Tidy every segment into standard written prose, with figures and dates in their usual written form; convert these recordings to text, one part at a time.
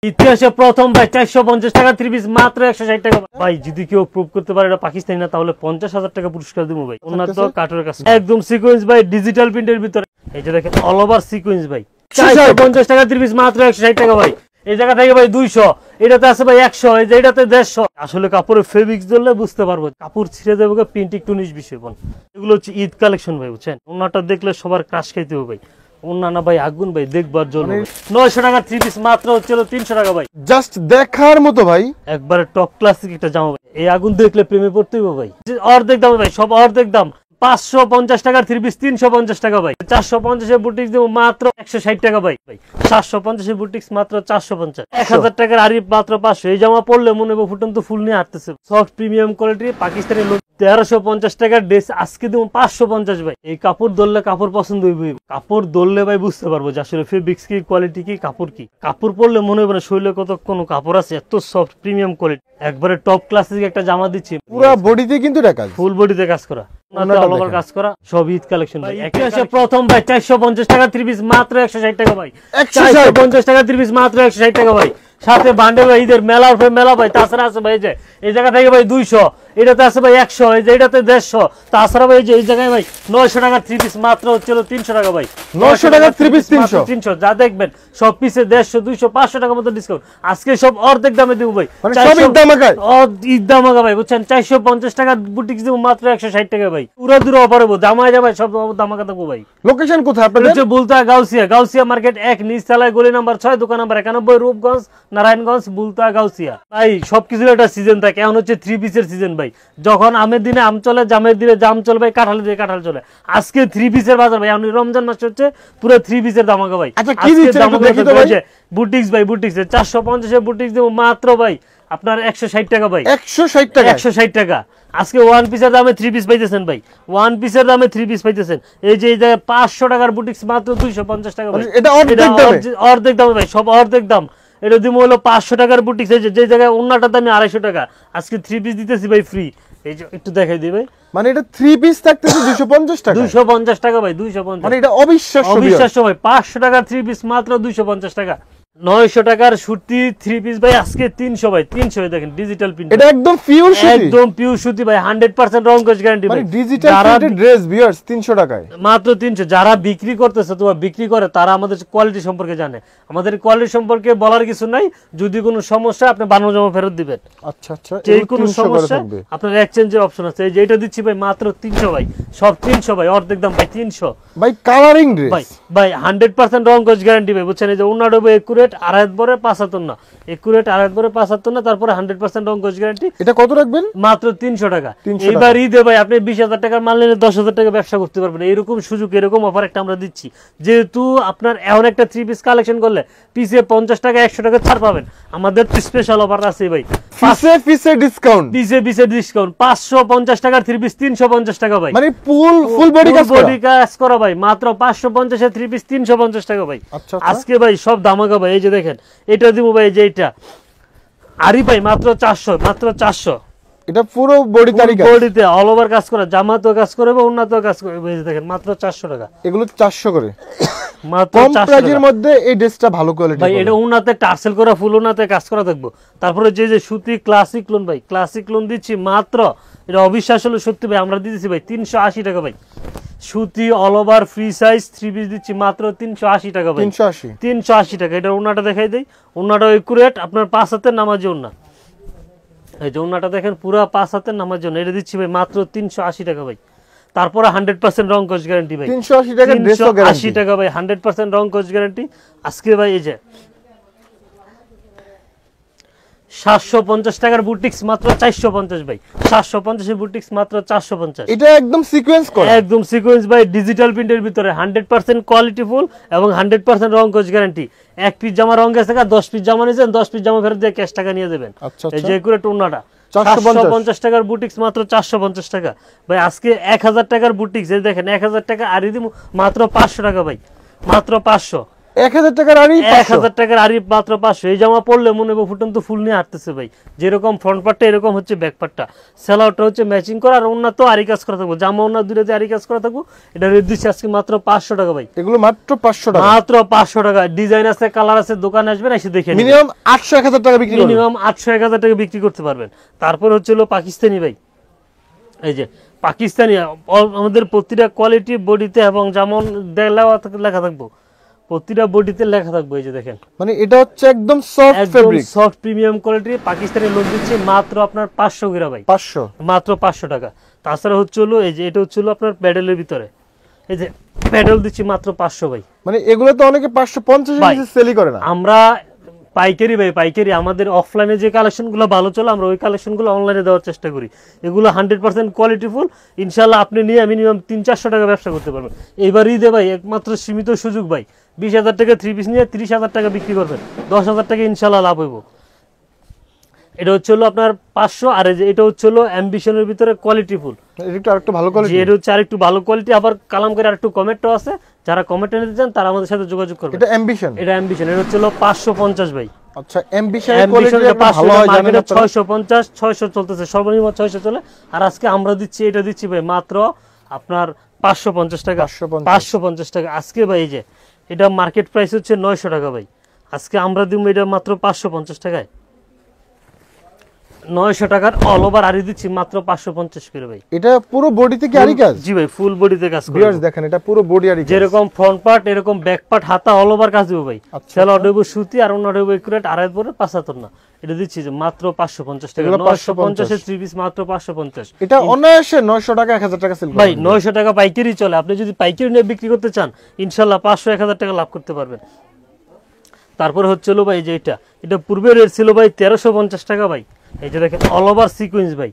ইতিহাসে প্রথম ভাই 450 টাকা 3 পিস মাত্র 160 টাকা ভাই। যদি কেউ প্রুভ করতে পারে এটা পাকিস্তানি না তাহলে 50,000 টাকা পুরস্কার দেবো ভাই। উন্নত কাঠের কাছে একদম সিকোয়েন্স ভাই, ডিজিটাল প্রিন্টের ভিতরে। এই যে দেখেন অল ওভার সিকোয়েন্স ভাই, 450 টাকা 3 পিস মাত্র 160 টাকা ভাই। এই জায়গা থেকে ভাই 200, এটাতে আছে ভাই 100, এই যে এটাতে 150। আসলে কাপড়ের ফেব্রিক্স ধরলে বুঝতে পারবো, কাপড় ছিঁড়ে দেবো প্রিন্ট একটু 19-20 বোন। এগুলো হচ্ছে ঈদ কালেকশন ভাই, বুঝছেন। ওনাটা দেখলে সবার ক্রাশ খাইতে হবে ভাই। অন্যান্য ভাই আগুন ভাই, দেখবার জন্য 900 টাকা 3 পিস মাত্র হচ্ছে 300 টাকা ভাই। জাস্ট দেখার মতো ভাই, একবারে টপ ক্লাসিক একটা জামা ভাই। এই আগুন দেখলে প্রেমে পড়তে হবে ভাই। অর্ধেক দাম ভাই, সব অর্ধেক দাম। 550 টাকার 3 পিস 350 টাকা ভাই। 450 এর বুটিক্স দেবো মাত্র 160 টাকা ভাই। 750 এর বুটিক্স মাত্র 450। 1000 টাকার আরি মাত্র 500। এই জামা পরলে মনে হবে ফুটন্ত ফুল নিয়ে হাঁটতেছে। সফট প্রিমিয়াম কোয়ালিটি পাকিস্তানি লোক। 1350 টাকার ড্রেস আজকে দেবো 550 ভাই। এই কাপড় ধরলে কাপড় পছন্দ হইবে, কাপড় ধরলে ভাই বুঝতে পারবো যে আসলে ফেব্রিক্স কি, কোয়ালিটি কি, কাপড় কি। কাপড় পরলে মনে হবে না শরীরে কত কোনো কাপড় আছে, এত সফট প্রিমিয়াম কোয়ালিটি। একবারে টপ ক্লাসিক একটা জামা দিচ্ছি, পুরো বডিতে কিন্তু এটা কাজ, ফুল বডিতে কাজ করা, কাজ করা, সব ঈদ কালেকশন ভাই। ইতিহাসে প্রথম ভাই 450 টাকা 3 পিস মাত্র 160 টাকা ভাই। 450 টাকা 3 পিস মাত্র 160 টাকা ভাই। সাথে বান্ডেল ভাই, ঈদের মেলার মেলা ভাই। তাছাড়া আছে ভাই যে এই জায়গা থেকে ভাই 200, এটাতে আছে ভাই 100, এই যে এটাতে 150। তাছাড়া ভাই যে এই জায়গায় ভাই 900 টাকা 3 পিস মাত্র হচ্ছে 300 টাকা ভাই। 900 টাকা 3 পিস 300। যা দেখবেন সব পিসে 150, 200, 500 টাকা মতো ডিসকাউন্ট। আজকে সব অর্ধেক দামে দেবো ভাই, সব ঈদ দামাকা, ঈদ দামাকা ভাই, বুঝছেন। 450 টাকা বুটিক্স দেবো মাত্র 160 টাকা ভাই। পুরো দূরে অফার হবো, জামাই সব দামাকা দেবো ভাই। লোকেশন কোথায় আপনাদের? হচ্ছে বুলতা গাউসিয়া, গাউসিয়া মার্কেট 1, নিচ তলায় গলি নাম্বার 6, দোকান নাম্বার 91, রূপগঞ্জ, নারায়ণগঞ্জ, বুলতা গাউসিয়া। ভাই সবকিছুর একটা সিজন থাকে, এখন হচ্ছে 3 পিসের সিজন ভাই। যখন আমের দিনে আম চলে, জামের দিনে জাম চলে ভাই, কাঁঠালের দিনে কাঁঠাল চলে। আজকে 3 পিসের বাজার ভাই। আপনি রমজান মাস হচ্ছে পুরো 3 পিসের দামাকা ভাই। আচ্ছা কি দিচ্ছেন একটু দেখি তো ভাই। বুটিক্স ভাই, বুটিক্স 450 এর বুটিক্স দেবো মাত্র ভাই আপনার 160 টাকা ভাই। 160 টাকা, 160 টাকা। আজকে 1 পিসের দামে 3 পিস পাইতেছেন ভাই। 1 পিসের দামে 3 পিস পাইতেছেন। এই যে এই জায়গায় 500 টাকার বুটিক্স মাত্র 250 টাকা ভাই। এটা অর্ধেক দামে, অর্ধেক দামে ভাই, সব অর্ধেক দাম। এটা দিব হলো 500 টাকার বুটিক্স। এই যে জায়গায় অন্যটার দামে 250 টাকা, আজকে 3 পিস দিতেছি ভাই ফ্রি। এই যে একটু দেখাই দিই ভাই, মানে এটা 3 পিস থাকতেছে 250 টাকা। 250 টাকা ভাই, 250। মানে এটা অবিশ্বাস্য, অবিশ্বাস্য ভাই। 500 টাকার 3 পিস মাত্র 250 টাকা। 900 টাকার সুতি 3 পিস ভাই আজকে 300 ভাই। 300 দেখেন ডিজিটাল প্রিন্ট, এটা একদম পিওর সুতি, একদম পিওর সুতি ভাই। 100% রং কোচ গ্যারান্টি ভাই। মানে ডিজিটাল প্রিন্টেড ড্রেস ভিউয়ার্স 300 টাকায় মাত্র 300। যারা বিক্রি করতেছে তোমার বিক্রি করে, তারা আমাদের কোয়ালিটি সম্পর্কে জানে। আমাদের কোয়ালিটি সম্পর্কে বলার কিছু নাই। যদি কোনো সমস্যা আপনি বানানো জামা ফেরত দিবেন। আচ্ছা আচ্ছা, যে কোনো সমস্যা আপনার এক্সচেঞ্জের অপশন আছে। এই যে এটা দিচ্ছি ভাই মাত্র 300 ভাই, সব 300 ভাই, অর্ধেক দাম ভাই 300 ভাই। কালারিং ড্রেস ভাই, ভাই 100% রং কোচ গ্যারান্টি ভাই, বুঝছেন। এই যে ওনার হবে একুরেট, আড়াই বরে 75 না, একুরেট আড়াই বরে 75 না, তারপরে 100% রং কোচ গ্যারান্টি। এটা কত রাখবেন? মাত্র 300 টাকা। এইবার ঈদে ভাই আপনি 20,000 টাকার মাল নিলে 10,000 টাকা ব্যবসা করতে পারবেন। এরকম সুযোগ, এরকম অফার একটা আমরা দিচ্ছি। যেহেতু আপনার এমন একটা 3 পিস কালেকশন করলে পিসে 50 টাকা 100 টাকা ছাড় পাবেন। আমাদের তো স্পেশাল অফার আছে ভাই, পিসে ডিসকাউন্ট, পিসে ডিসকাউন্ট। 550 টাকার 3 পিস 350 টাকা ভাই। মানে ফুল বডি কাজ করা ভাই। মাত্র 550 এর 3 পিস 350 টাকা ভাই। আজকে ভাই সব দামাকা ভাই। এই যে দেখেন এটা দিব ভাই, যে এটা আরি ভাই মাত্র 400, মাত্র 400। এটা পুরো বডি তারিকা, বডিতে অল ওভার কাজ করা, জামাতেও কাজ করবে, ওন্নাতেও কাজ করবে। এই যে দেখেন মাত্র 400 টাকা। এগুলো 400 করে, মাত্র কম 400 প্রাইজের মধ্যে এই ড্রেসটা ভালো কোয়ালিটি ভাই। এটা ওন্নাতে টার্সেল করা, ফুল ওন্নাতে কাজ করা থাকবো। তারপরে যে সুতি ক্লাসিক লোন ভাই, ক্লাসিক লোন দিচ্ছি মাত্র, এটা অবিশ্বাস হলো সত্যি ভাই, আমরা দিতেছি ভাই 380 টাকা ভাই। সুতি all over free size 3 piece দিচ্ছি মাত্র 380 টাকা ভাই। 380 টাকা। এটা ওন্নাটা দেখাই দেই। ওন্নাটা একুরেট আপনার 5 হাতের নামার জন্য। এই যে ওন্নাটা দেখেন পুরো 5 হাতের নামার জন্য। এটা দিচ্ছি ভাই মাত্র 380 টাকা ভাই। তারপরে 100% রং কোচ গ্যারান্টি ভাই। 380 টাকা ড্রেসও গ্যারান্টি, 80 টাকা ভাই, 100% রং কোচ গ্যারান্টি। আজকে ভাই এই যে 750 টাকার বুটিক্স মাত্র 450 ভাই। 750 এর বুটিক্স মাত্র 450। এটা একদম সিকোয়েন্স করা, একদম সিকোয়েন্স ভাই, ডিজিটাল প্রিন্টের ভিতরে 100% কোয়ালিটি ফুল এবং 100% রং কোচ গ্যারান্টি। এক পিস জামা রং গেছে, 10 পিস জামা নিয়েছেন, 10 পিস জামা ফেরত দিয়ে ক্যাশ টাকা নিয়ে যাবেন। এই যে করে টোনাটা 750 টাকার বুটিক্স মাত্র 450 টাকা ভাই। আজকে 1000 টাকার বুটিক্স, এই দেখেন 1000 টাকা আর দিই মাত্র 500 টাকা ভাই, মাত্র 500। 1000 টাকার আড়ি 1000 টাকার আড়ি মাত্র 500। এই জামা পরলে মনে হবে ফুটন্ত ফুল নিয়ে হাঁটতেছে ভাই। যেরকম ফ্রন্ট পার্টটা এরকম হচ্ছে ব্যাক পার্টটা, সেলাউটটা হচ্ছে ম্যাচিং করা, আর ওন্না তো আড়ি কাজ করা থাকবো, জামা ওন্না দুটোতে আড়ি কাজ করা থাকবো। এটা রেট দিচ্ছি আজকে মাত্র 500 টাকা ভাই। এগুলো মাত্র 500 টাকা, মাত্র 500 টাকা। ডিজাইন আছে, কালার আছে, দোকানে আসবেন এসে দেখে নিন। মিনিমাম 800 1000 টাকা বিক্রি করবেন, মিনিমাম 800 1000 টাকা বিক্রি করতে পারবেন। তারপর হচ্ছে হলো পাকিস্তানি ভাই, এই যে পাকিস্তানি আমাদের প্রতিটা কোয়ালিটি বডিতে এবং যেমন লেখা থাকবো, প্রতিটা বডিতে লেখা থাকবে। এই যে দেখেন, মানে এটা হচ্ছে একদম সফট একদম fabric, soft premium quality Pakistani loan দিচ্ছে মাত্র আপনার 500 করে ভাই, 500 মাত্র 500 টাকা। তাছাড়া হচ্ছে হলো এই যে এটা হচ্ছে হলো আপনার প্যাডেলের ভিতরে, এই যে প্যাডেল দিচ্ছি মাত্র 500 ভাই। মানে এগুলো তো অনেকে 550 এর নিচে সেলই করে না। আমরা পাইকারি ভাই, পাইকারি। আমাদের অফলাইনে যে কালেকশনগুলো ভালো চলে আমরা ওই কালেকশনগুলো অনলাইনে দেওয়ার চেষ্টা করি। এগুলো 100% কোয়ালিটিফুল, ইনশাল্লাহ আপনি নিয়ে মিনিমাম 300-400 টাকা ব্যবসা করতে পারবেন। এইবার ঈদে ভাই একমাত্র সীমিত সুযোগ ভাই, 20,000 টাকা 3 পিস নিয়ে 30,000 টাকা বিক্রি করবেন, 10,000 টাকা ইনশাল্লাহ লাভ হইব। এটা হচ্ছে হলো আপনার 500। আর এটা হচ্ছে হলো অ্যাম্বিশনের ভিতরে কোয়ালিটিফুল, এটা একটু আরেকটু ভালো কোয়ালিটি, এটা হচ্ছে আরেকটু ভালো কোয়ালিটি। আবার কালামকারী আরেকটু কমেন্টও আছে, যারা কমেন্টে নিতে চান তারা আমাদের সাথে যোগাযোগ করবে। এটা অ্যাম্বিশন, এটা অ্যাম্বিশন, এটা হচ্ছে হলো 550 ভাই। আচ্ছা অ্যাম্বিশন কোয়ালিটি ভালো হয় জানেন আপনারা, 650 600 চলতেছে, সর্বনিম্ন 600 চলে। আর আজকে আমরা দিচ্ছি, এটা দিচ্ছি ভাই মাত্র আপনার 550 টাকা, 550 টাকা আজকে ভাই। এই যে এটা মার্কেট প্রাইস হচ্ছে 900 টাকা ভাই, আজকে আমরা দিব এটা মাত্র 550 টাকায়। 900 টাকার অল ওভার আড়ি দিচ্ছি মাত্র 550 করে ভাই। এটা পুরো বডিতে কি আড়ি কাজ? জি ভাই, ফুল বডিতে কাজ করে। ভিউয়ার্স দেখেন, এটা পুরো বডি আড়ি কাজ, যেরকম ফ্রন্ট পার্ট এরকম ব্যাক পার্ট, হাতা অল ওভার কাজ দিব ভাই। সেলার দেব সুতি, আর অন্য দেব একুরেট আড়াই পরে 75 না। এটা দিচ্ছি যে মাত্র 550 টাকা। 950 এর 3 পিস মাত্র 550। এটা অনায়াসে 900 টাকা 1000 টাকা সেল ভাই 900 টাকা পাইকারি চলে। আপনি যদি পাইকারি নিয়ে বিক্রি করতে চান ইনশাআল্লাহ 500-1000 টাকা লাভ করতে পারবেন। তারপরে হচ্ছে হলো ভাই যে এটা পূর্বে রেট ছিল ভাই 1350 টাকা ভাই। এই যে দেখেন অল ওভার সিকোয়েন্স ভাই,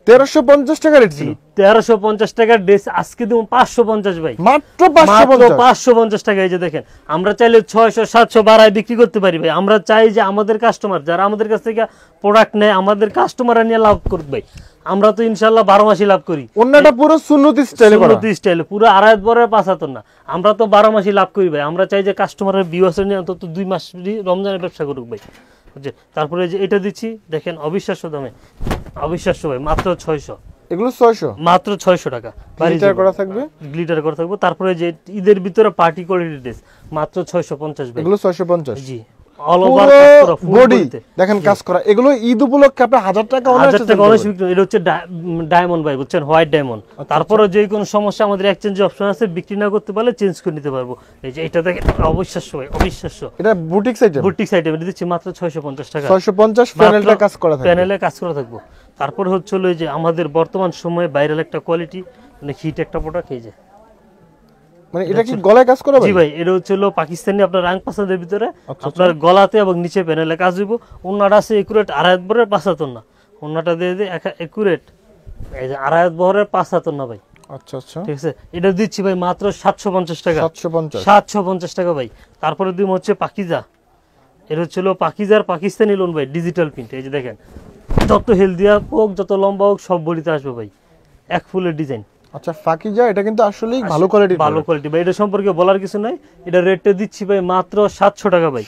1350 টাকা রেট ছিল। 1350 টাকার ড্রেস আজকে দিব 550 ভাই, মাত্র 550 টাকা। এই যে দেখেন, আমরা চাইলে 600-700 বাড়ায় বিক্রি করতে পারি ভাই। আমরা চাই যে আমাদের কাস্টমার যারা আমাদের কাছ থেকে প্রোডাক্ট নেয়, আমাদের কাস্টমাররা নিয়ে লাভ করবে ভাই। আমরা তো ইনশাআল্লাহ 12 মাসই লাভ করি। ওন্নাটা পুরো সুন্নতি স্টাইলে করা, সুন্নতি স্টাইলে পুরো আড়াই বরের 75 না। আমরা তো 12 মাসই লাভ করি ভাই। আমরা চাই যে কাস্টমারের ভিউয়ার্স নিয়ে অন্তত 2 মাস রমজানের ব্যবসা করুক ভাই। তারপরে যে এটা দিচ্ছি দেখেন অবিশ্বাস্য দামে, অবিশ্বাস্য ভাই, মাত্র 600। এগুলো 600, মাত্র 600 টাকা গ্লিটার করা থাকবে, গ্লিটার করা থাকবে। তারপরে যে ঈদের ভিতরে পার্টি কোয়ালিটি ড্রেস মাত্র 650 ভাই। এগুলো 650, জি অল ওভার বডি দেখেন কাজ করা। এগুলো ঈদ উপলক্ষে আপনি 1000 টাকা অনায়াসে বিক্রি। এটা হচ্ছে ডায়মন্ড ভাই, বুঝছেন, হোয়াইট ডায়মন্ড। তারপরে যে কোনো সমস্যা আমাদের এক্সচেঞ্জ অপশন আছে, বিক্রি না করতে পারলে চেঞ্জ করে নিতে পারবো। এই যে এটা দেখেন অবিশ্বাস্য ভাই, অবিশ্বাস্য। এটা বুটিক আইটেম, বুটিক আইটেম। এটা দিচ্ছি মাত্র 650 টাকা, 650 প্যানেলটা কাজ করা থাকবে, প্যানেলে কাজ করা থাকবে। তারপর হচ্ছে হলো এই যে আমাদের বর্তমান সময়ে ভাইরাল একটা কোয়ালিটি, মানে হিট একটা প্রোডাক্ট। এই যে মানে এটা কি গলায় কাজ করা ভাই? জি ভাই, এটা হচ্ছে হলো পাকিস্তানি আপনার রাং পাসাদের ভিতরে, আপনার গলাতে এবং নিচে প্যানেলে কাজ হইব। ওন্নাটা আছে একুরেট আড়াই বরের 75 না। ওন্নাটা দিয়ে দিয়ে একুরেট এই যে আড়াই বরের 75 না ভাই। আচ্ছা আচ্ছা, ঠিক আছে, এটা দিচ্ছি ভাই মাত্র 750 টাকা, 750 টাকা ভাই। তারপরে দিম হচ্ছে পাকিজা। এটা হচ্ছে হলো পাকিজার পাকিস্তানি লোন ভাই, ডিজিটাল প্রিন্ট। এই যে দেখেন, যত হেলদি হোক যত লম্বা হোক সব বডিতে আসবে ভাই, এক ফুলের ডিজাইন। আচ্ছা ফাকিজা, এটা কিন্তু আসলেই ভালো কোয়ালিটি, ভালো কোয়ালিটি ভাই। এটা সম্পর্কে বলার কিছু নাই। এটা রেটটা দিচ্ছি ভাই মাত্র 700 টাকা ভাই,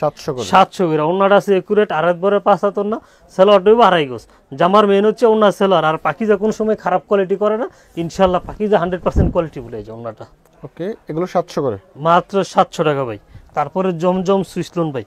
700 করে। ওন্নাটা আছে একুরেট আড়াই বরের 75 না, সেলোয়ার দেব আড়াই গজ। জামার মেন হচ্ছে ওন্না সেলোয়ার। আর পাকিজা কোন সময় খারাপ কোয়ালিটি করে না, ইনশাআল্লাহ পাকিজা 100% কোয়ালিটি বলে এই যে ওন্নাটা। ওকে, এগুলো 700 করে, মাত্র 700 টাকা ভাই। তারপরে জমজম সুইসলুন ভাই,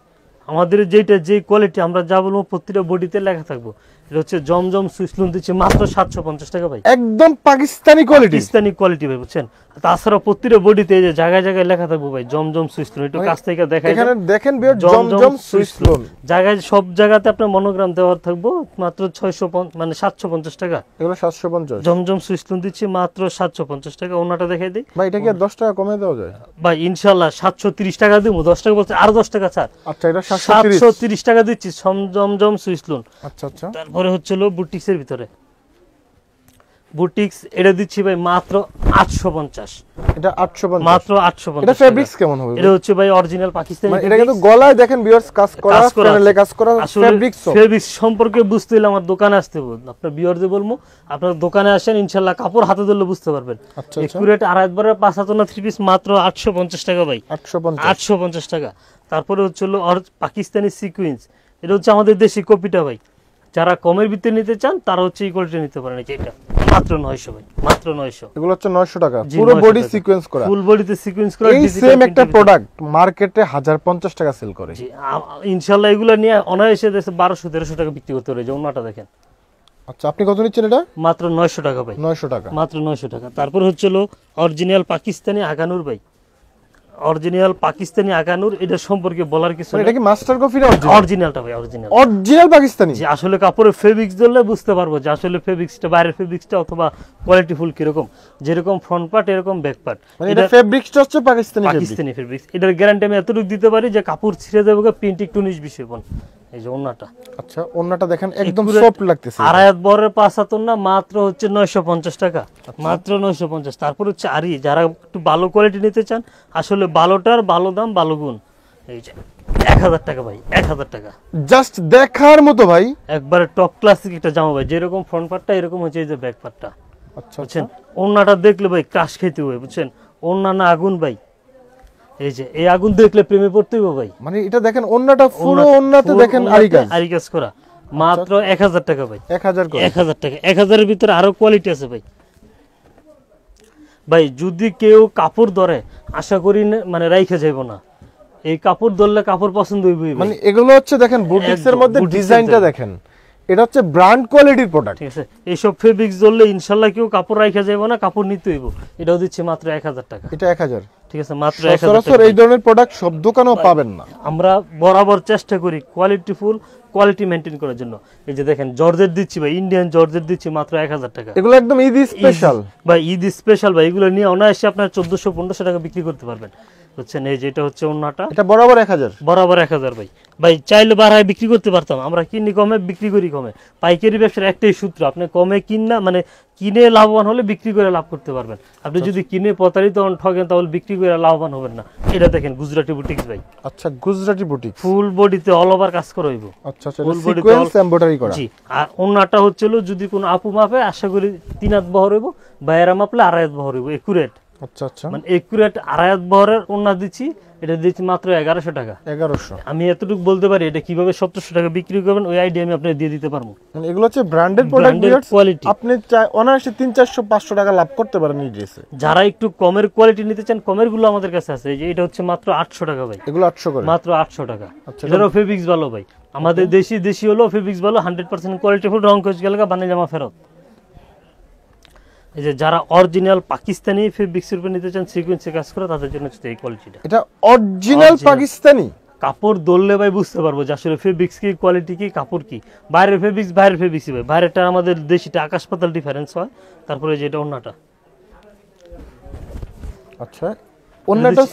আমাদের যে কোয়ালিটি আমরা যা বলবো প্রতিটা বডিতে লেখা থাকবো। এটা হচ্ছে জমজম সুইসলুন দিচ্ছে মাত্র 750 টাকা ভাই, একদম পাকিস্তানি কোয়ালিটি, পাকিস্তানি কোয়ালিটি ভাই, বুঝছেন। তাছাড়া প্রতিটা বডিতে এই যে জায়গায় জায়গায় লেখা থাকবো ভাই জমজম সুইসলুন। একটু কাছ থেকে দেখাই, এখানে দেখেন বিয়ার জমজম সুইসলুন, জায়গায় সব জায়গাতে আপনার মনোগ্রাম দেওয়া থাকবো। মাত্র 750 টাকা। এগুলো 750। জমজম সুইসলুন দিচ্ছি মাত্র 750 টাকা। ওনাটা দেখাই দিই ভাই, এটা কি 10 টাকা কমে দেওয়া যায় ভাই? ইনশাআল্লাহ 730 টাকা দিব। 10 টাকা বলছে, আর 10 টাকা ছাড়। আচ্ছা, এটা 730 টাকা দিচ্ছি জমজম সুইসলুন। আচ্ছা আচ্ছা, তারপরে হচ্ছে লো বুটিক্সের ভিতরে বুটিক্স এটা দিচ্ছি ভাই মাত্র 850। এটা 850 মাত্র 850। এটা ফেব্রিক্স কেমন হবে? এটা হচ্ছে ভাই অরিজিনাল পাকিস্তানি। মানে এটা কিন্তু গলায় দেখেন ভিউয়ার্স কাজ করা, প্যানেলে কাজ করা, ফেব্রিক্স। ফেব্রিক্স সম্পর্কে বুঝতে হলে আমার দোকানে আসতে হবে। আপনার ভিউয়ারদের বলবো আপনার দোকানে আসেন, ইনশাআল্লাহ কাপড় হাতে ধরলে বুঝতে পারবেন। আচ্ছা একুরেট আড়াই বারের 5 হাত না 3 পিস মাত্র 850 টাকা ভাই। 850 টাকা। তারপরে হচ্ছে হলো পাকিস্তানি সিকোয়েন্স, এটা হচ্ছে আমাদের দেশি কপিটা ভাই। যারা কমের ভিতরে নিতে চান তারা হচ্ছে এই কোয়ালিটি নিতে পারেন। এটা মাত্র 900 ভাই, মাত্র 900। এগুলো হচ্ছে 900 টাকা, পুরো বডি সিকোয়েন্স করা, ফুল বডিতে সিকোয়েন্স করা। এই সেম একটা প্রোডাক্ট মার্কেটে 1050 টাকা সেল করে। জি ইনশাআল্লাহ এগুলো নিয়ে অনায়াসে দেশে 1200-1300 টাকা বিক্রি করতে পারে। যে ওন্নাটা দেখেন। আচ্ছা আপনি কত নিচ্ছেন এটা? মাত্র 900 টাকা ভাই। 900 টাকা, মাত্র 900 টাকা। তারপর হচ্ছে হলো অরিজিনাল পাকিস্তানি আগানুর ভাই। অরিজিনাল পাকিস্তানি আগানুর, এটা সম্পর্কে বলার কিছু এটা কি মাস্টার কপি না অরিজিনালটা ভাই? Original, original Pakistani. যে আসলে কাপড়ের ফেব্রিক্স ধরলে বুঝতে পারবো যে আসলে ফেব্রিক্সটা বাইরের ফেব্রিক্সটা অথবা কোয়ালিটি ফুল কিরকম। যেরকম ফ্রন্ট পার্ট এরকম ব্যাক পার্ট। মানে এটা ফেব্রিক্সটা হচ্ছে পাকিস্তানি ফেব্রিক্স। এটার গ্যারান্টি আমি এতটুকু দিতে পারি যে কাপড় ছিঁড়ে যাবে, প্রিন্ট একটু 19-20 হবে। এই যে ওন্নাটা। আচ্ছা ওন্নাটা দেখেন একদম সফট লাগতেছে। আড়াই হাত বরের 5 হাত ওন্না মাত্র হচ্ছে 950 টাকা। মাত্র 950। তারপর হচ্ছে আরি, যারা একটু ভালো কোয়ালিটি নিতে চান, আসলে ভালোটার ভালো দাম ভালো গুণ। এই যে 1000 টাকা ভাই, 1000 টাকা। জাস্ট দেখার মতো ভাই, একবারে টপ ক্লাসিক একটা জামা ভাই। যেরকম ফ্রন্ট পার্টটা এরকম হচ্ছে এই যে ব্যাক পার্টটা। আচ্ছা বুঝছেন? ওন্নাটা দেখলে ভাই ক্রাশ খেতে হবে, বুঝছেন? ওন্না না আগুন ভাই। এই যে এই আগুন দেখলে প্রেমে পড়তে হবে ভাই। মানে এটা দেখেন ওন্নাটা পুরো ওন্নাতে দেখেন আরি কাজ করা। মাত্র 1000 টাকা ভাই। 1000 করে। 1000 টাকা। 1000 এর ভিতরে আরো কোয়ালিটি আছে ভাই। ভাই যদি কেউ কাপড় ধরে আশা করি মানে রাইখা যাইব না। এই কাপড় ধরলে কাপড় পছন্দ হইবই। মানে এগুলো হচ্ছে দেখেন বুটিক্সের মধ্যে ডিজাইনটা দেখেন, এটা হচ্ছে ব্র্যান্ড কোয়ালিটির প্রোডাক্ট। ঠিক আছে, এইসব ফেব্রিক্স ধরলে ইনশাআল্লাহ কেউ কাপড় রাইখা যাইব না, কাপড় নিতে হইব। এটাও দিচ্ছে মাত্র 1000 টাকা। এটা 1000। ঠিক আছে, মাত্র 1000 সচরাচর এই ধরনের প্রোডাক্ট সব দোকানেও পাবেন না। আমরা বরাবর চেষ্টা করি কোয়ালিটি ফুল কোয়ালিটি মেইনটেইন করার জন্য। এই যে দেখেন জর্জেট দিচ্ছি ভাই, ইন্ডিয়ান জর্জেট দিচ্ছি মাত্র 1000 টাকা। এগুলো একদম ঈদ স্পেশাল ভাই, ঈদ স্পেশাল ভাই। এগুলো নিয়ে অনায়াসে আপনার 1400-1500 টাকা বিক্রি করতে পারবেন। বুঝছেন? এই যে এটা হচ্ছে ওন্নাটা, এটা বরাবর 1000। বরাবর 1000 ভাই। ভাই চাইলে বাড়ায় বিক্রি করতে পারতাম, আমরা কিনি কমে বিক্রি করি কমে। পাইকারি ব্যবসার একটাই সূত্র, আপনি কমে কিনা মানে কিনে লাভবান হলে বিক্রি করে লাভ করতে পারবেন। আপনি যদি কিনে প্রতারিত হন ঠকেন তাহলে বিক্রি করে লাভবান হবেন না। এটা দেখেন গুজরাটি বুটিক্স ভাই। আচ্ছা গুজরাটি বুটিক, ফুল বডিতে অল ওভার কাজ করা হইব। আচ্ছা আচ্ছা সিকোয়েন্স এমব্রয়ডারি করা। জি, আর ওন্নাটা হচ্ছিল যদি কোনো আপু মাপে আশা করি 3 হাত বহর হইব, বাইরা মাপলে 2.5 হাত বহর হইব। একুরেট, আচ্ছা আচ্ছা, মানে একুরেট 2.5 হাত বহরের ওন্না দিচ্ছি। এটা দিচ্ছি মাত্র 1100 টাকা। 1100। আমি এতটুকু বলতে পারি এটা কিভাবে 1700 টাকা বিক্রি করবেন ওই আইডিয়া আমি আপনাকে দিয়ে দিতে পারবো। মানে এগুলো হচ্ছে ব্র্যান্ডেড প্রোডাক্ট, কোয়ালিটি। আপনি অনায়াসে 300-400 টাকা লাভ করতে পারেন এই ড্রেসে। যারা একটু কমের কোয়ালিটি নিতে চান, কমের গুলো আমাদের কাছে আছে। এই যে এটা হচ্ছে মাত্র 800 টাকা ভাই। এগুলো 800 করে, মাত্র 800 টাকা। এটারও ফেব্রিক্স ভালো ভাই, আমাদের দেশি হলো ফেব্রিক্স ভালো, 100% কোয়ালিটি ফুল, রং কোচ গেলে বানিয়ে জামা ফেরত। এই যে যারা অরিজিনাল পাকিস্তানি ফেব্রিক্সের উপর নিতে চান সিকোয়েন্সে কাজ করে, তাদের জন্য হচ্ছে এই কোয়ালিটিটা। এটা অরিজিনাল পাকিস্তানি। কাপড় ধরলে ভাই বুঝতে পারবো যে আসলে ফেব্রিক্স কি, কোয়ালিটি কি, কাপড় কি। বাইরের ফেব্রিক্স ভাই, বাইরেরটা আমাদের দেশিটা আকাশ পাতাল ডিফারেন্স হয়। তারপরে যেটা ওন্নাটা, আচ্ছা ওন্নাটা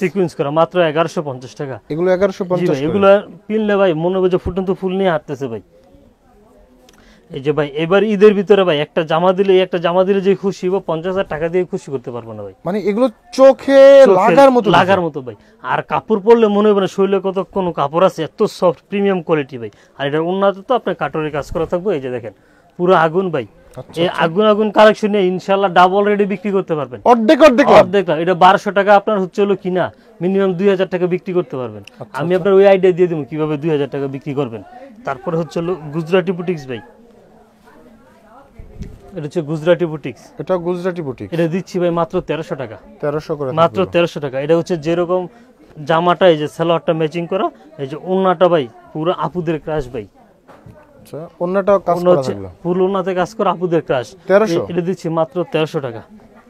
সিকোয়েন্স করা মাত্র 1150 টাকা। এগুলো 1150। এগুলো কিনলে ভাই মনে হবে যে ফুটন্ত ফুল নিয়ে হাঁটতেছে ভাই। এই যে ভাই এবার ঈদের ভিতরে ভাই একটা জামা দিলে যে খুশি হবো, 50,000 টাকা দিয়ে খুশি করতে পারবো না ভাই। মানে এগুলো চোখে লাগার মতো ভাই। আর কাপড় পরলে মনে হবে না শরীরে কত কোনো কাপড় আছে, এত সফট প্রিমিয়াম কোয়ালিটি ভাই। আর এটা ওন্নাতে তো আপনার কাটরের কাজ করা থাকবে। এই যে দেখেন পুরো আগুন ভাই। এই আগুন কালেকশন নিয়ে ইনশাআল্লাহ ডাবল রেডি বিক্রি করতে পারবেন। অর্ধেক এটা 1200 টাকা আপনার হচ্ছে হলো কিনা, মিনিমাম 2000 টাকা বিক্রি করতে পারবেন। আমি আপনার ওই আইডিয়া দিয়ে দেবো কিভাবে 2000 টাকা বিক্রি করবেন। তারপরে হচ্ছে হলো গুজরাটি বুটিক্স ভাই। এটা হচ্ছে গুজরাটি বুটিক্স। এটা গুজরাটি বুটিক, এটা দিচ্ছি ভাই মাত্র 1300 টাকা। 1300 করে, মাত্র 1300 টাকা। এটা হচ্ছে যেরকম জামাটা এই যে সালোয়ারটা ম্যাচিং করা, এই যে ওন্নাটা ভাই পুরো আপুদের ক্রাশ ভাই। আচ্ছা ওন্নাটা কাজ করা থাকলো, ফুল ওন্নাতে কাজ করা আপুদের ক্রাশ। 1300। এটা দিচ্ছি মাত্র 1300 টাকা।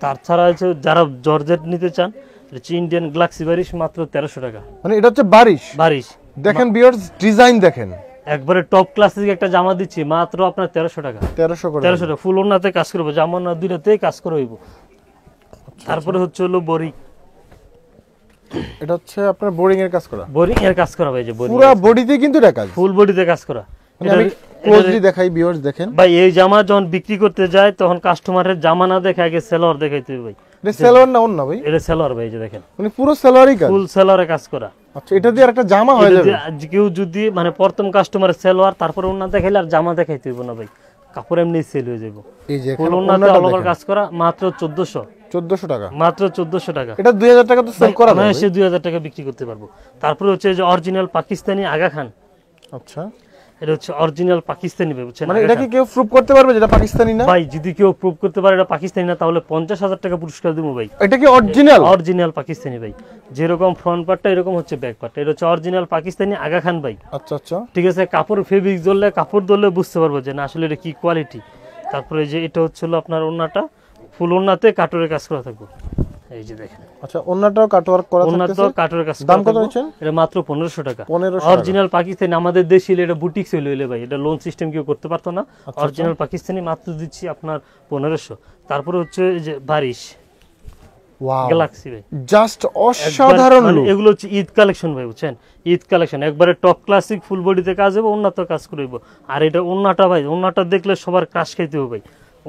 তাছাড়া হচ্ছে যারা জর্জেট নিতে চান, এটা হচ্ছে ইন্ডিয়ান গ্লাক্সি বারিশ, মাত্র 1300 টাকা। মানে এটা হচ্ছে বারিশ। দেখেন ভিউয়ার্স ডিজাইন দেখেন, একবারে টপ ক্লাসিক একটা জামা দিচ্ছি মাত্র আপনার 1300 টাকা। 1300 করে, 1300 টাকা। ফুল ওন্নাতে কাজ করবো, জামা না দুইটাতেই কাজ করে হইব। তারপরে হচ্ছে হলো বড়ি। এটা হচ্ছে আপনার বোরিং এর কাজ করা, বোরিং এর কাজ করা ভাই। যে পুরো বডিতে কিন্তু এটা কাজ, ফুল বডিতে কাজ করা। মানে আমি ক্লোজলি দেখাই, ভিউয়ার্স দেখেন ভাই এই জামা যখন বিক্রি করতে যায় তখন কাস্টমারের জামা না দেখে আগে সেলর দেখাইতে হবে ভাই। এটা সেলোয়ার না ওন্না ভাই? এটা সেলর ভাই, এই যে দেখেন মানে পুরো সেলোয়ারই কাজ? ফুল সেলরে কাজ করা। আচ্ছা, এটা দিয়ে একটা জামা হয়ে এটা যাবে? দিয়ে আজ কেউ যদি মানে প্রথম কাস্টমারের সেলর তারপরে ওন্না দেখাইলে আর জামা দেখাইতে হবে না ভাই, কাপড় এমনি সেল হয়ে যাবে। এই যে ফুল এখানে ওন্নাতে ওন্নাটা অল ওভার দেখেন, কাজ করা মাত্র 1400 টাকা। মাত্র 1400 টাকা। এটা 2000 টাকা তো সেল করা আমরা যাবে? এসে 2000 টাকা বিক্রি করতে পারবো। তারপরে হচ্ছে যে অরিজিনাল পাকিস্তানি আগা খান, আচ্ছা, এটা হচ্ছে অরিজিনাল পাকিস্তানি ভাই, বুঝছেন? মানে আগা এটা খান। কি কেউ প্রুফ করতে পারবে যেটা পাকিস্তানি না? ভাই যদি কেউ প্রুভ করতে পারে এটা পাকিস্তানি না তাহলে 50,000 টাকা পুরস্কার দেবো ভাই। এটা কি অরিজিনাল? অরিজিনাল পাকিস্তানি ভাই, যেরকম ফ্রন্ট পার্টটা এরকম হচ্ছে ব্যাক পার্টটা, এটা হচ্ছে অরিজিনাল পাকিস্তানি আগা খান ভাই। আচ্ছা আচ্ছা, ঠিক আছে, কাপড় ফেব্রিক ধরলে কাপড় ধরলে বুঝতে পারবো যে না আসলে এটা কি কোয়ালিটি। তারপরে যে এটা হচ্ছিল আপনার ওন্নাটা, ফুল ওন্নাতে কাটরের কাজ করা থাকবে, এই যে দেখেন। আচ্ছা, ওন্নাটাও কাটওয়ার্ক করা ওন্নাতে থাকতেছে? কাটরের কাজ দাম করা কত থাকবে। নিচ্ছেন? এটা মাত্র 1500 টাকা। 1500 টাকা। অরিজিনাল পাকিস্তানি, আমাদের দেশি এটা বুটিক সেল হইলে ভাই, এটা লোন সিস্টেম কেউ করতে পারতো না। অরিজিনাল পাকিস্তানি মাত্র দিচ্ছি আপনার 1500। তারপরে হচ্ছে এই যে বারিশ ওয়াও, গ্যালাক্সি ভাই, জাস্ট অসাধারণ মানে look। এগুলো হচ্ছে ঈদ কালেকশন ভাই, বুঝছেন? ঈদ কালেকশন একবারে টপ ক্লাসিক, ফুল বডিতে কাজ হবে, উন্নত কাজ করব। আর এটা ওন্নাটা ভাই, ওন্নাটা দেখলে সবার ক্রাশ খাইতে হবে ভাই।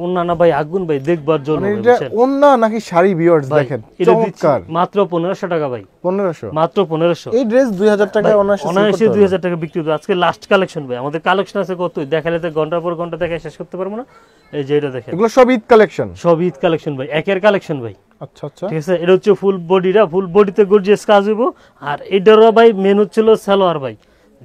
ওন্না না ভাই আগুন ভাই, দেখবার জন্য মানে ভাই, এটা বুঝছেন? ওন্না নাকি শাড়ি? ভিউয়ার্স ভাই, দেখেন, এটা দিচ্ছি চমৎকার। মাত্র 1500 টাকা ভাই, 1500? মাত্র 1500। এই ড্রেস 2000 টাকায় অনায়াসে sell অনায়াসে করতে পারবে। 2000 টাকা বিক্রি হতো। আজকে লাস্ট কালেকশন ভাই, আমাদের কালেকশন আছে কত, দেখালে তো ঘন্টার পর ঘন্টা দেখে শেষ করতে পারবো না। এই যে এটা দেখেন, এগুলো সব ঈদ কালেকশন? সব ঈদ কালেকশন ভাই, একের কালেকশন ভাই। আচ্ছা আচ্ছা, ঠিক আছে, এটা হচ্ছে ফুল বডিটা, ফুল বডিতে গর্জিয়াস কাজ হইব। আর এটারও ভাই মেন হচ্ছিল সালোয়ার ভাই,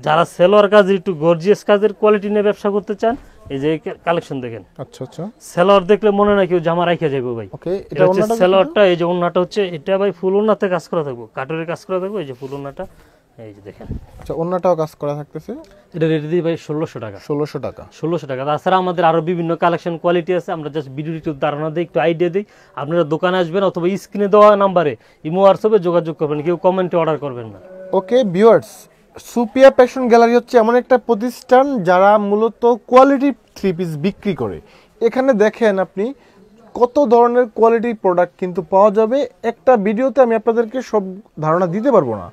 যারা সালোয়ার কাজ একটু গর্জিয়াস কাজের কোয়ালিটি নিয়ে ব্যবসা করতে চান, এই যে কালেকশন দেখেন। আচ্ছা আচ্ছা, সালোয়ার দেখলে মনে না কেউ জামা রাখা যাবে ভাই। ওকে, এটা এটা হচ্ছে ওন্নাটা সালোয়ারটা, এই যে ওন্নাটা হচ্ছে এটা ভাই ফুল ওন্নাতে কাজ করা থাকবো, কাটরের কাজ করা থাকবো, এই যে ফুল ওন্নাটা, এই যে দেখেন। আচ্ছা, ওন্নাটাও কাজ করা থাকতেছে? এটা রেট দিই ভাই 1600 টাকা। 1600 টাকা। 1600 টাকা। তাছাড়া আমাদের আরো বিভিন্ন কালেকশন কোয়ালিটি আছে, আমরা জাস্ট ভিডিও একটু ধারণা দিই, একটু আইডিয়া দিই। আপনারা দোকানে আসবেন অথবা স্ক্রিনে দেওয়া নাম্বারে ইমো হোয়াটসঅ্যাপে যোগাযোগ করবেন, কেউ কমেন্টে অর্ডার করবেন না। ওকে ভিউয়ার্স, সুপিয়া ফ্যাশন গ্যালারি হচ্ছে এমন একটা প্রতিষ্ঠান যারা মূলত কোয়ালিটি থ্রি পিস বিক্রি করে। এখানে দেখেন আপনি কত ধরনের কোয়ালিটি প্রোডাক্ট কিন্তু পাওয়া যাবে। একটা ভিডিওতে আমি আপনাদেরকে সব ধারণা দিতে পারবো না।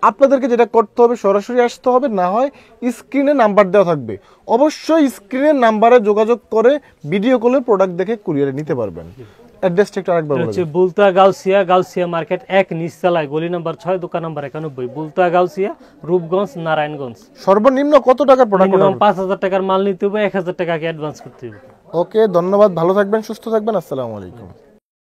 আপনাদেরকে যেটা করতে হবে সরাসরি আসতে হবে, না হয় স্ক্রিনে নাম্বার দেওয়া থাকবে, অবশ্যই স্ক্রিনের নাম্বারে যোগাযোগ করে ভিডিও কলে প্রোডাক্ট দেখে কুরিয়ারে নিতে পারবেন। অ্যাড্রেসটা একটু আরেকবার বলুন। হচ্ছে বুলতা গাউসিয়া, গাউসিয়া মার্কেট 1 নিচতলায়, গলি নাম্বার 6, দোকান নাম্বার 91, বুলতা গাউসিয়া, রূপগঞ্জ, নারায়ণগঞ্জ। সর্বনিম্ন কত টাকার প্রোডাক্ট? মিনিমাম 5000 টাকার মাল নিতে হবে, 1000 টাকা আগে অ্যাডভান্স করতে হবে। ওকে, ধন্যবাদ, ভালো থাকবেন, সুস্থ থাকবেন, আসসালামু আলাইকুম।